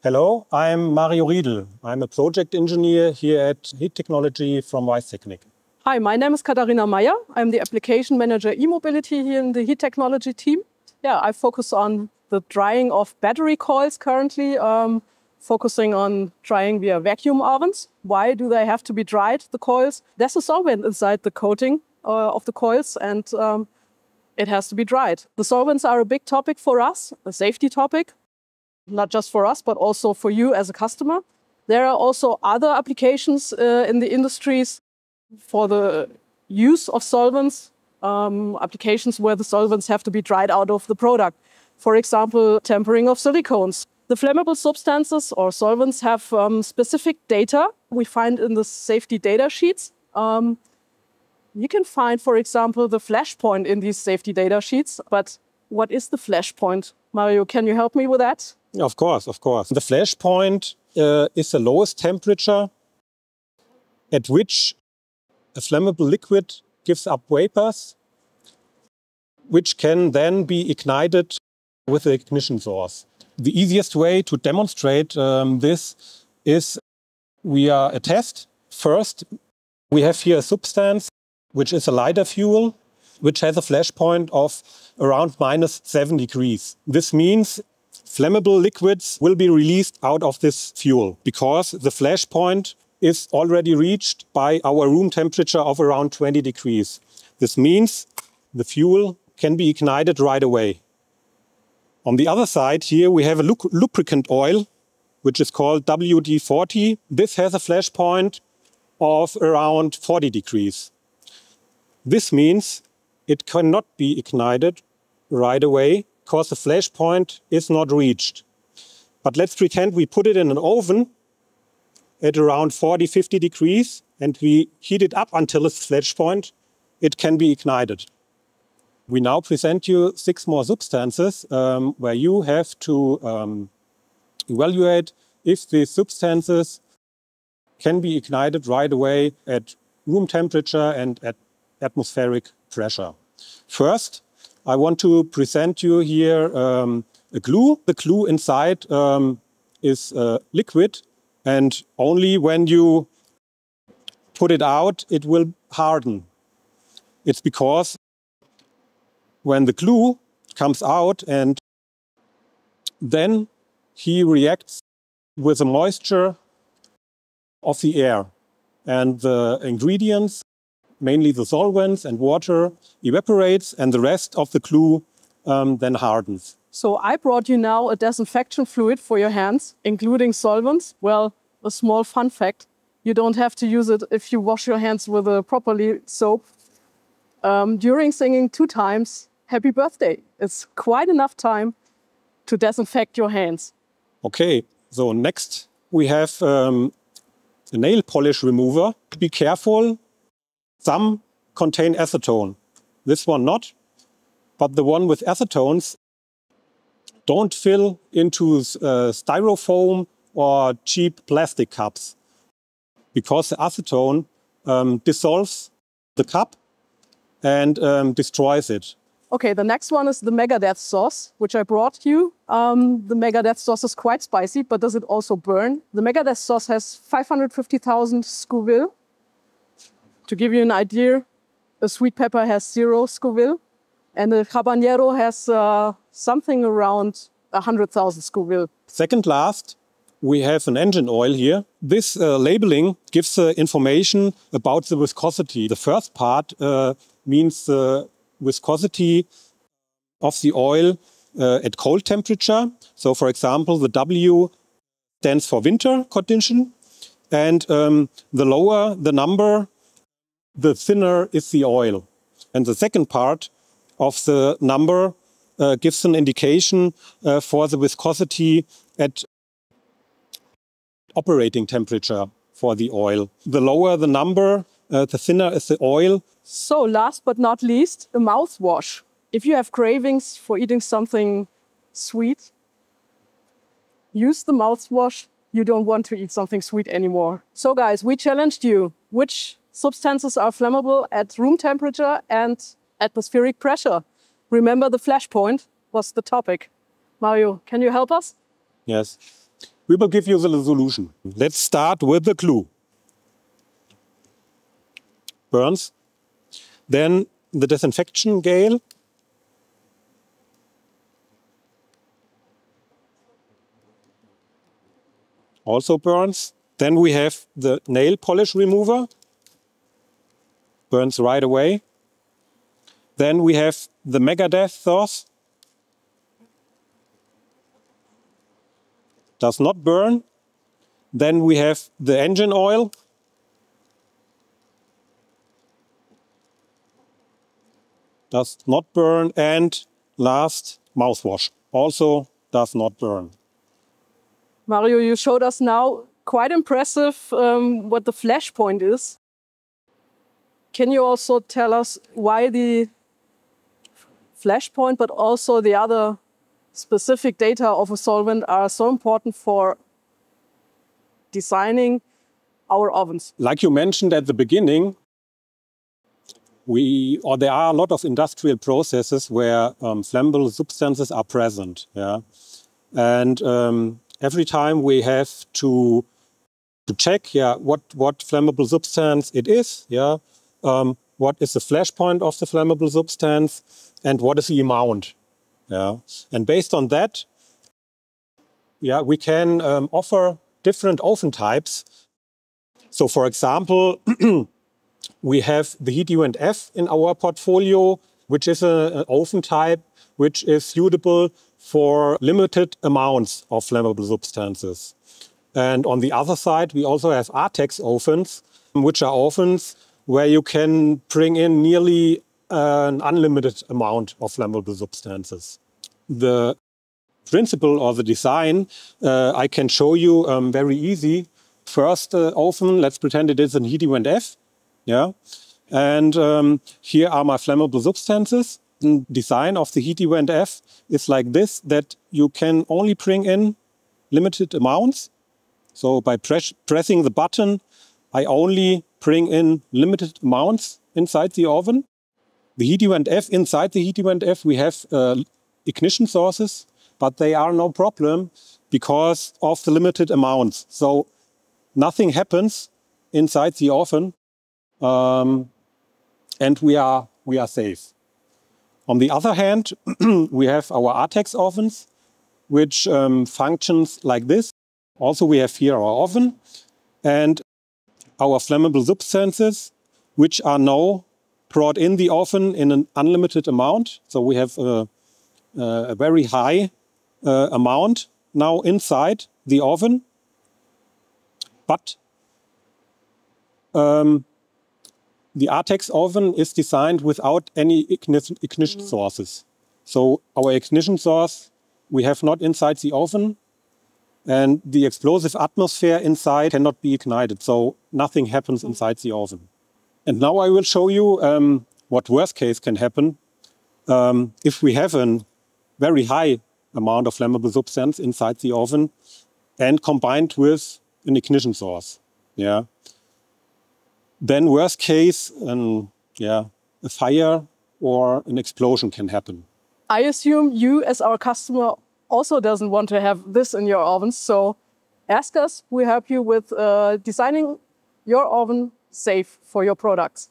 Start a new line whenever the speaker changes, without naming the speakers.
Hello, I'm Mario Riedl. I'm a project engineer here at Heat Technology from weisstechnik.
Hi, my name is Katharina Mayer. I'm the application manager e-mobility here in the Heat Technology team. Yeah, I focus on the drying of battery coils currently, focusing on drying via vacuum ovens. Why do they have to be dried, the coils? There's a solvent inside the coating of the coils, and it has to be dried. The solvents are a big topic for us, a safety topic, not just for us, but also for you as a customer. There are also other applications in the industries for the use of solvents, applications where the solvents have to be dried out of the product. For example, tempering of silicones. The flammable substances or solvents have specific data we find in the safety data sheets. You can find, for example, the Flashpoint in these safety data sheets. But what is the Flashpoint? Mario, can you help me with that?
Of course, of course. The Flashpoint is the lowest temperature at which a flammable liquid gives up vapors, which can then be ignited with the ignition source. The easiest way to demonstrate this is via a test. First, we have here a substance, which is a lighter fuel, which has a flash point of around -7 degrees. This means flammable liquids will be released out of this fuel because the flash point is already reached by our room temperature of around 20 degrees. This means the fuel can be ignited right away. On the other side here we have a lubricant oil, which is called WD-40. This has a flash point of around 40 degrees. This means it cannot be ignited right away because the flash point is not reached. But let's pretend we put it in an oven at around 40-50 degrees and we heat it up until its flash point. It can be ignited. We now present you 6 more substances where you have to evaluate if these substances can be ignited right away at room temperature and at atmospheric pressure. First, I want to present you here a glue. The glue inside is liquid, and only when you put it out, it will harden. It's because when the glue comes out and then he reacts with the moisture of the air, and the ingredients, mainly the solvents and water, evaporates, and the rest of the glue then hardens.
So I brought you now a disinfection fluid for your hands, including solvents. Well, a small fun fact, you don't have to use it if you wash your hands with a properly soap. During singing 2 times Happy Birthday, it's quite enough time to disinfect your hands.
Okay, so next we have a nail polish remover. Be careful. Some contain acetone, this one not, but the one with acetones don't fill into styrofoam or cheap plastic cups, because the acetone dissolves the cup and destroys it.
Okay, the next one is the Megadeth sauce, which I brought you. The Megadeth sauce is quite spicy, but does it also burn? The Megadeth sauce has 550,000 Scoville. To give you an idea, a sweet pepper has 0 Scoville, and a habanero has something around 100,000 Scoville.
Second last, we have an engine oil here. This labeling gives information about the viscosity. The first part means the viscosity of the oil at cold temperature. So for example, the W stands for winter condition, and the lower the number, the thinner is the oil. And the second part of the number gives an indication for the viscosity at operating temperature for the oil. The lower the number, the thinner is the oil.
So last but not least, a mouthwash. If you have cravings for eating something sweet, use the mouthwash. You don't want to eat something sweet anymore. So guys, we challenged you. Which substances are flammable at room temperature and atmospheric pressure? Remember, the Flashpoint was the topic. Mario, can you help us?
Yes. We will give you the solution. Let's start with the glue. Burns. Then the disinfection gel. Also burns. Then we have the nail polish remover. Burns right away. Then we have the Megadeth sauce. Does not burn. Then we have the engine oil. Does not burn. And last, mouthwash. Also does not burn.
Mario, you showed us now quite impressive what the Flashpoint is. Can you also tell us why the Flashpoint, but also the other specific data of a solvent are so important for designing our ovens?
Like you mentioned at the beginning, there are a lot of industrial processes where flammable substances are present. Yeah? And every time we have to check what flammable substance it is, what is the flash point of the flammable substance, and what is the amount. Yeah? And based on that, we can offer different oven types. So for example, we have the Riedl in our portfolio, which is an oven type which is suitable for limited amounts of flammable substances. And on the other side, we also have ATEX ovens, which are ovens where you can bring in nearly an unlimited amount of flammable substances. The principle or the design I can show you very easy. First oven, let's pretend it is an Riedl. Yeah? And here are my flammable substances. The design of the Riedl is like this, that you can only bring in limited amounts. So by pressing the button, I only bring in limited amounts inside the oven. The Riedl inside the Riedl we have ignition sources, but they are no problem because of the limited amounts. So nothing happens inside the oven, and we are safe. On the other hand, we have our ATEX ovens, which functions like this. Also, we have here our oven and our flammable substances, which are now brought in the oven in an unlimited amount. So we have a very high amount now inside the oven. But the ATEX oven is designed without any ignition sources. So our ignition source we have not inside the oven, and the explosive atmosphere inside cannot be ignited. So nothing happens inside the oven. And now I will show you what worst case can happen if we have a very high amount of flammable substance inside the oven and combined with an ignition source. Yeah. Then worst case, a fire or an explosion can happen.
I assume you as our customer also doesn't want to have this in your ovens. So ask us, we help you with designing your oven safe for your products.